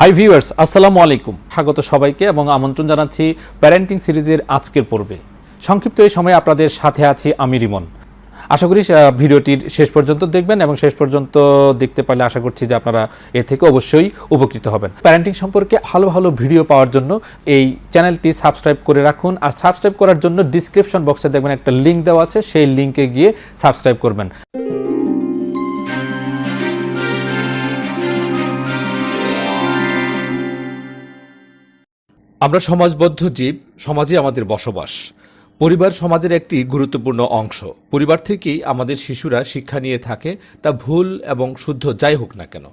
Hi viewers, আসসালামু আলাইকুম। স্বাগত সবাইকে এবং আমন্ত্রণ জানাচ্ছি প্যারেন্টিং সিরিজের আজকের পর্বে। সংক্ষিপ্ত এই সময়ে আপনাদের সাথে আছি আমি রিমন। আশা করি ভিডিওটির শেষ পর্যন্ত দেখবেন এবং শেষ পর্যন্ত দেখতে পারলে আশা করছি যে আপনারা এর থেকে অবশ্যই উপকৃত হবেন। প্যারেন্টিং সম্পর্কে ভালো ভালো ভিডিও পাওয়ার জন্য এই চ্যানেলটি সাবস্ক্রাইব করে রাখুন। আর সাবস্ক্রাইব করার জন্য ডিসক্রিপশন বক্সে দেখবেন একটা লিঙ্ক দেওয়া আছে, সেই লিঙ্কে গিয়ে সাবস্ক্রাইব করবেন। আমরা সমাজবদ্ধ জীব, সমাজে আমাদের বসবাস। পরিবার সমাজের একটি গুরুত্বপূর্ণ অংশ। পরিবার থেকেই আমাদের শিশুরা শিক্ষা নিয়ে থাকে, তা ভুল এবং শুদ্ধ যাই হোক না কেন।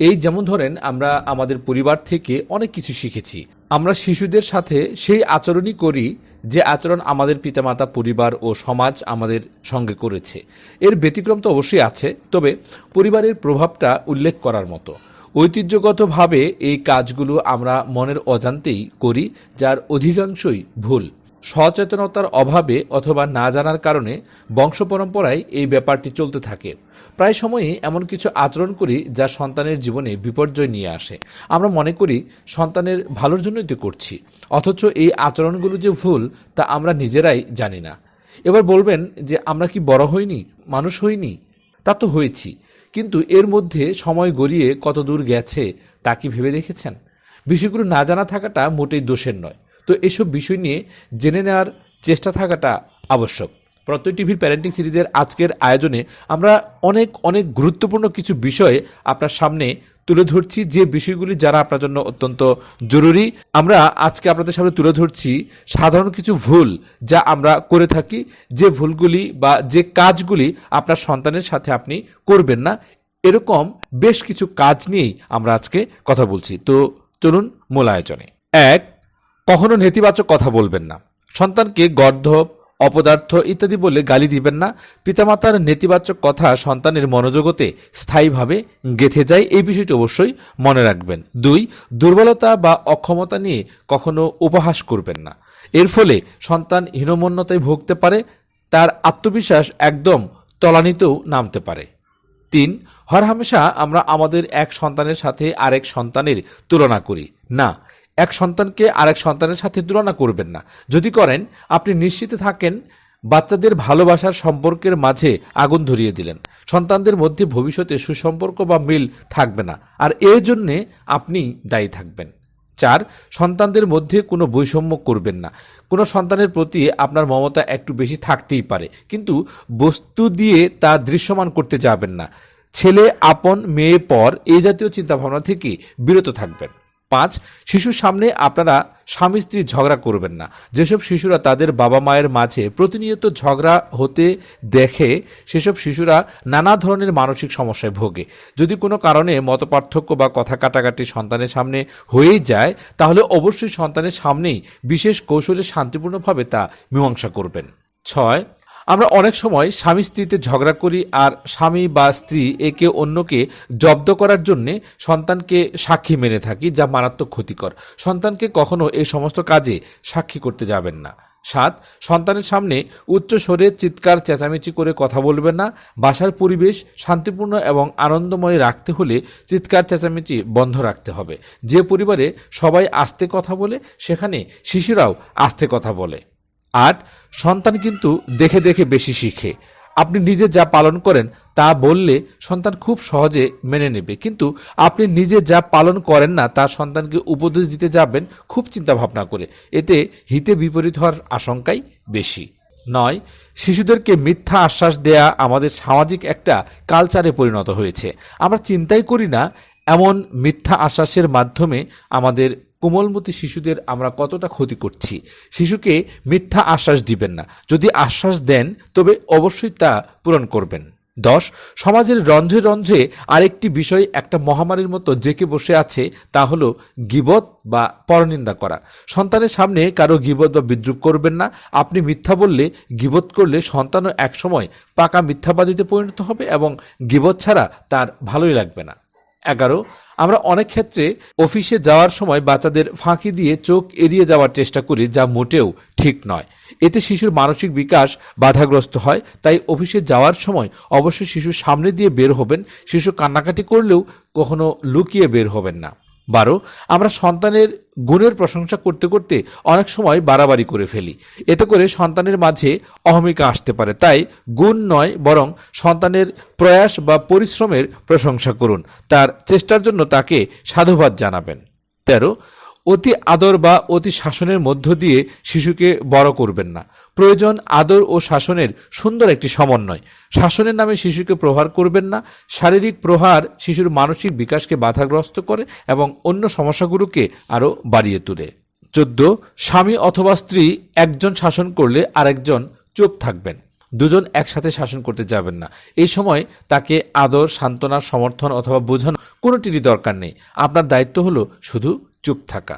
এই যেমন ধরেন, আমরা আমাদের পরিবার থেকে অনেক কিছু শিখেছি। আমরা শিশুদের সাথে সেই আচরণই করি যে আচরণ আমাদের পিতামাতা, পরিবার ও সমাজ আমাদের সঙ্গে করেছে। এর ব্যতিক্রম তো অবশ্যই আছে, তবে পরিবারের প্রভাবটা উল্লেখ করার মতো। ঐতিহ্যগতভাবে এই কাজগুলো আমরা মনের অজান্তেই করি, যার অধিকাংশই ভুল। সচেতনতার অভাবে অথবা না জানার কারণে বংশ পরম্পরায় এই ব্যাপারটি চলতে থাকে। প্রায় সময়ই এমন কিছু আচরণ করি যা সন্তানের জীবনে বিপর্যয় নিয়ে আসে। আমরা মনে করি সন্তানের ভালোর জন্যই তো করছি, অথচ এই আচরণগুলো যে ভুল তা আমরা নিজেরাই জানি না। এবার বলবেন যে আমরা কি বড় হইনি, মানুষ হইনি? তা তো হয়েছি, কিন্তু এর মধ্যে সময় গড়িয়ে কত দূর গেছে তা কি ভেবে দেখেছেন? বিষয়গুলো না জানা থাকাটা মোটেই দোষের নয়, তো এসব বিষয় নিয়ে জেনে নেওয়ার চেষ্টা থাকাটা আবশ্যক। প্রত্যয় টিভির প্যারেন্টিং সিরিজের আজকের আয়োজনে আমরা অনেক গুরুত্বপূর্ণ কিছু বিষয় আপনার সামনে তুলে ধরছি, যে বিষয়গুলি যারা আপনার জন্য অত্যন্ত জরুরি। আমরা আজকে আপনাদের সামনে তুলে ধরছি সাধারণ কিছু ভুল যা আমরা করে থাকি, যে ভুলগুলি বা যে কাজগুলি আপনার সন্তানের সাথে আপনি করবেন না। এরকম বেশ কিছু কাজ নিয়েই আমরা আজকে কথা বলছি। তো চলুন মূল আয়োজনে। 1. কখনো নেতিবাচক কথা বলবেন না। সন্তানকে গর্ধব, অপদার্থ ইত্যাদি বলে গালি দিবেন না। পিতামাতার নেতিবাচক কথা সন্তানের মনোজগতে স্থায়ীভাবে গেঁথে যায়, এই বিষয়টি অবশ্যই মনে রাখবেন। 2. দুর্বলতা বা অক্ষমতা নিয়ে কখনো উপহাস করবেন না। এর ফলে সন্তান হীনমন্যতায় ভুগতে পারে, তার আত্মবিশ্বাস একদম তলানিতেও নামতে পারে। 3. হরহামেশা আমরা আমাদের এক সন্তানের সাথে আরেক সন্তানের তুলনা করি না। এক সন্তানকে আরেক সন্তানের সাথে তুলনা করবেন না। যদি করেন, আপনি নিশ্চিত থাকেন বাচ্চাদের ভালোবাসার সম্পর্কের মাঝে আগুন ধরিয়ে দিলেন। সন্তানদের মধ্যে ভবিষ্যতে সুসম্পর্ক বা মিল থাকবে না, আর এর জন্যে আপনি দায়ী থাকবেন। 4. সন্তানদের মধ্যে কোনো বৈষম্য করবেন না। কোনো সন্তানের প্রতি আপনার মমতা একটু বেশি থাকতেই পারে, কিন্তু বস্তু দিয়ে তা দৃশ্যমান করতে যাবেন না। ছেলে আপন, মেয়ে পর, এই জাতীয় চিন্তাভাবনা থেকে বিরত থাকবেন। 5. শিশুর সামনে আপনারা স্বামী স্ত্রী ঝগড়া করবেন না। যেসব শিশুরা তাদের বাবা মায়ের মাঝে প্রতিনিয়ত ঝগড়া হতে দেখে, সেসব শিশুরা নানা ধরনের মানসিক সমস্যায় ভোগে। যদি কোনো কারণে মতপার্থক্য বা কথা কাটাকাটি সন্তানের সামনে হয়েই যায়, তাহলে অবশ্যই সন্তানের সামনেই বিশেষ কৌশলে শান্তিপূর্ণভাবে তা মীমাংসা করবেন। 6. আমরা অনেক সময় স্বামী স্ত্রীতে ঝগড়া করি, আর স্বামী বা স্ত্রী একে অন্যকে জব্দ করার জন্য সন্তানকে সাক্ষী মেনে থাকি, যা মারাত্মক ক্ষতিকর। সন্তানকে কখনো এই সমস্ত কাজে সাক্ষী করতে যাবেন না। 7. সন্তানের সামনে উচ্চ স্বরে চিৎকার চেঁচামেচি করে কথা বলবেন না। বাসার পরিবেশ শান্তিপূর্ণ এবং আনন্দময় রাখতে হলে চিৎকার চেঁচামেচি বন্ধ রাখতে হবে। যে পরিবারে সবাই আস্তে কথা বলে, সেখানে শিশুরাও আস্তে কথা বলে। 8. সন্তান কিন্তু দেখে দেখে বেশি শিখে। আপনি নিজে যা পালন করেন তা বললে সন্তান খুব সহজে মেনে নেবে, কিন্তু আপনি নিজে যা পালন করেন না তা সন্তানকে উপদেশ দিতে যাবেন খুব চিন্তা ভাবনা করে, এতে হিতে বিপরীত হওয়ার আশঙ্কাই বেশি। 9. শিশুদেরকে মিথ্যা আশ্বাস দেয়া আমাদের সামাজিক একটা কালচারে পরিণত হয়েছে। আমরা চিন্তাই করি না এমন মিথ্যা আশ্বাসের মাধ্যমে আমাদের কোমলমতি শিশুদের আমরা কতটা ক্ষতি করছি। শিশুকে মিথ্যা আশ্বাস দিবেন না। যদি আশ্বাস দেন তবে অবশ্যই তা পূরণ করবেন। 10. সমাজের রন্ধ্রে রন্ধ্রে আরেকটি বিষয় একটা মহামারীর মতো জেঁকে বসে আছে, তা হলো গীবত বা পরনিন্দা করা। সন্তানের সামনে কারো গীবত বা বিদ্রূপ করবেন না। আপনি মিথ্যা বললে, গীবত করলে সন্তানও একসময় পাকা মিথ্যাবাদীতে পরিণত হবে এবং গীবত ছাড়া তার ভালোই লাগবে না। 11. আমরা অনেক ক্ষেত্রে অফিসে যাওয়ার সময় বাচ্চাদের ফাঁকি দিয়ে চোখ এড়িয়ে যাওয়ার চেষ্টা করি, যা মোটেও ঠিক নয়। এতে শিশুর মানসিক বিকাশ বাধাগ্রস্ত হয়। তাই অফিসে যাওয়ার সময় অবশ্যই শিশুর সামনে দিয়ে বের হবেন। শিশু কান্নাকাটি করলেও কখনো লুকিয়ে বের হবেন না। 12, আমরা সন্তানের গুণের প্রশংসা করতে করতে অনেক সময় বাড়াবাড়ি করে ফেলি। এতে করে সন্তানের মাঝে অহমিকা আসতে পারে। তাই গুণ নয়, বরং সন্তানের প্রয়াস বা পরিশ্রমের প্রশংসা করুন। তার চেষ্টার জন্য তাকে সাধুবাদ জানাবেন। 13, অতি আদর বা অতি শাসনের মধ্য দিয়ে শিশুকে বড় করবেন না। প্রয়োজন আদর ও শাসনের সুন্দর একটি সমন্বয়। শাসনের নামে শিশুকে প্রহার করবেন না। শারীরিক প্রহার শিশুর মানসিক বিকাশকে বাধাগ্রস্ত করে এবং অন্য সমস্যাগুলোকে আরও বাড়িয়ে তোলে। 14, স্বামী অথবা স্ত্রী একজন শাসন করলে আরেকজন চুপ থাকবেন। দুজন একসাথে শাসন করতে যাবেন না। এই সময় তাকে আদর, সান্ত্বনা, সমর্থন অথবা বোঝানো কোনোটিরই দরকার নেই। আপনার দায়িত্ব হলো শুধু চুপ থাকা।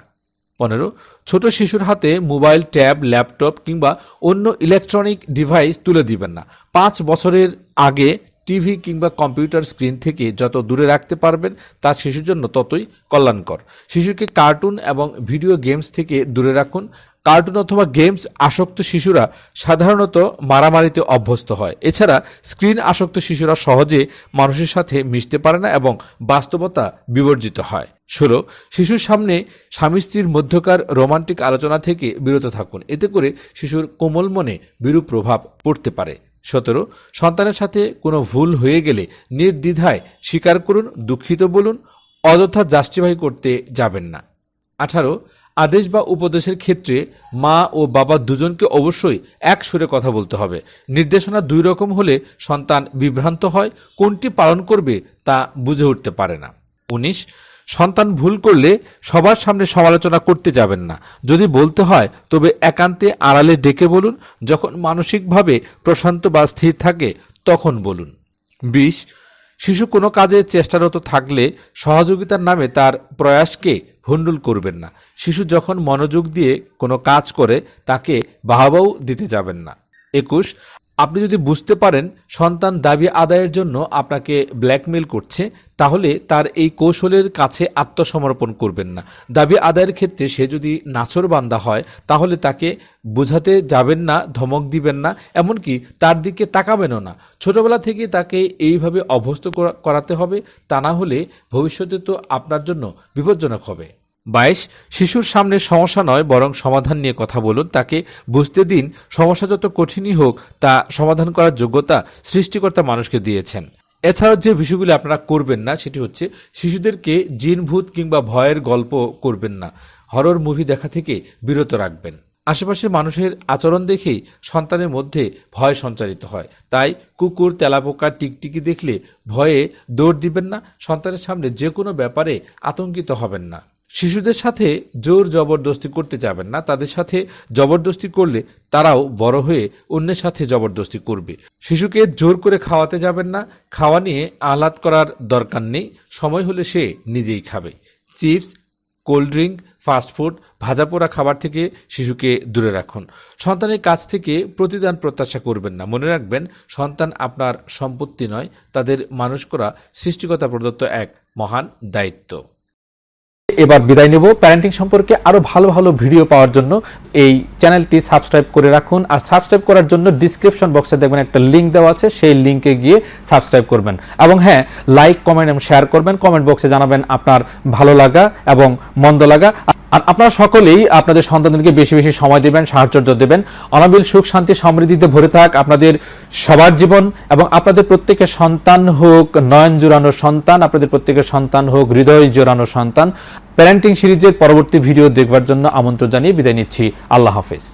15, ছোট শিশুর হাতে মোবাইল, ট্যাব, ল্যাপটপ কিংবা অন্য ইলেকট্রনিক ডিভাইস তুলে দিবেন না। 5 বছরের আগে টিভি কিংবা কম্পিউটার স্ক্রিন থেকে যত দূরে রাখতে পারবেন তা শিশুর জন্য ততই কল্যাণকর। শিশুকে কার্টুন এবং ভিডিও গেমস থেকে দূরে রাখুন। কার্টুন অথবা গেমস আসক্ত শিশুরা সাধারণত মারামারিতে অভ্যস্ত হয়। এছাড়া স্ক্রিন আসক্ত শিশুরা সহজে মানুষের সাথে মিশতে পারে না এবং বাস্তবতা বিবর্জিত হয়। 16, শিশুর সামনে স্বামী স্ত্রীর মধ্যকার রোমান্টিক আলোচনা থেকে বিরত থাকুন। এতে করে শিশুর কোমল মনে বিরূপ প্রভাব পড়তে পারে। 17, সন্তানের সাথে কোনো ভুল হয়ে গেলে নির্দ্বিধায় স্বীকার করুন, দুঃখিত বলুন, অযথা জাস্টিফাই করতে যাবেন না। 18, আদেশ বা উপদেশের ক্ষেত্রে মা ও বাবা দুজনকে অবশ্যই এক সুরে কথা বলতে হবে। নির্দেশনা 2 রকম হলে সন্তান বিভ্রান্ত হয়, কোনটি পালন করবে তা বুঝে উঠতে পারে না। 19, সন্তান ভুল করলে সবার সামনে সমালোচনা করতে যাবেন না। যদি বলতে হয় তবে একান্তে আড়ালে ডেকে বলুন। যখন মানসিকভাবে প্রশান্ত বা স্থির থাকে তখন বলুন। 20, শিশু কোনো কাজে চেষ্টারত থাকলে সহযোগিতার নামে তার প্রয়াসকে ভণ্ডুল করবেন না। শিশু যখন মনোযোগ দিয়ে কোনো কাজ করে তাকে বাহবাও দিতে যাবেন না। 21, আপনি যদি বুঝতে পারেন সন্তান দাবি আদায়ের জন্য আপনাকে ব্ল্যাকমেইল করছে, তাহলে তার এই কৌশলের কাছে আত্মসমর্পণ করবেন না। দাবি আদায়ের ক্ষেত্রে সে যদি নাছোড়বান্দা হয় তাহলে তাকে বোঝাতে যাবেন না, ধমক দিবেন না, এমনকি তার দিকে তাকাবেনও না। ছোটবেলা থেকে তাকে এইভাবে অভ্যস্ত করাতে হবে, তা না হলে ভবিষ্যতে তো আপনার জন্য বিপজ্জনক হবে। 22, শিশুর সামনে সমস্যা নয় বরং সমাধান নিয়ে কথা বলুন। তাকে বুঝতে দিন সমস্যা যত কঠিনই হোক তা সমাধান করার যোগ্যতা সৃষ্টিকর্তা মানুষকে দিয়েছেন। এছাড়াও যে বিষয়গুলি আপনারা করবেন না সেটি হচ্ছে শিশুদেরকে জিন, ভূত কিংবা ভয়ের গল্প করবেন না। হরর মুভি দেখা থেকে বিরত রাখবেন। আশেপাশের মানুষের আচরণ দেখেই সন্তানের মধ্যে ভয় সঞ্চারিত হয়। তাই কুকুর, তেলাপোকা, টিকটিকি দেখলে ভয়ে দৌড় দিবেন না। সন্তানের সামনে যে কোনো ব্যাপারে আতঙ্কিত হবেন না। শিশুদের সাথে জোর জবরদস্তি করতে যাবেন না। তাদের সাথে জবরদস্তি করলে তারাও বড় হয়ে অন্যের সাথে জবরদস্তি করবে। শিশুকে জোর করে খাওয়াতে যাবেন না। খাওয়া নিয়ে আহ্লাদ করার দরকার নেই, সময় হলে সে নিজেই খাবে। চিপস, কোল্ড ড্রিঙ্ক, ফাস্টফুড, ভাজাপোড়া খাবার থেকে শিশুকে দূরে রাখুন। সন্তানের কাছ থেকে প্রতিদান প্রত্যাশা করবেন না। মনে রাখবেন, সন্তান আপনার সম্পত্তি নয়, তাদের মানুষ করা সৃষ্টিকর্তা প্রদত্ত এক মহান দায়িত্ব। এবার বিদায় নেব। প্যারেন্টিং সম্পর্কে আরো ভালো ভালো ভিডিও পাওয়ার জন্য এই চ্যানেলটি সাবস্ক্রাইব করে রাখুন। আর সাবস্ক্রাইব করার জন্য ডিসক্রিপশন বক্সে দেখবেন একটা লিংক দেওয়া আছে, সেই লিংকে গিয়ে সাবস্ক্রাইব করবেন। এবং হ্যাঁ, লাইক, কমেন্ট এবং শেয়ার করবেন। কমেন্ট বক্সে জানাবেন আপনার ভালো লাগা এবং মন্দ লাগা। আর আপনারা সকলেই আপনাদের সন্তানদেরকে বেশি বেশি সময় দেবেন, সাহায্য দেবেন। অনাবিল সুখ, শান্তি, সমৃদ্ধিতে ভরে থাক আপনাদের সবার জীবন। এবং আপনাদের প্রত্যেকের সন্তান হোক নয়ন জোড়ানো সন্তান, আপনাদের প্রত্যেকের সন্তান হোক হৃদয় জোড়ানো সন্তান। প্যারেন্টিং সিরিজের পরবর্তী ভিডিও দেখবার জন্য আমন্ত্রণ জানিয়ে বিদায় নিচ্ছি। আল্লাহ হাফেজ।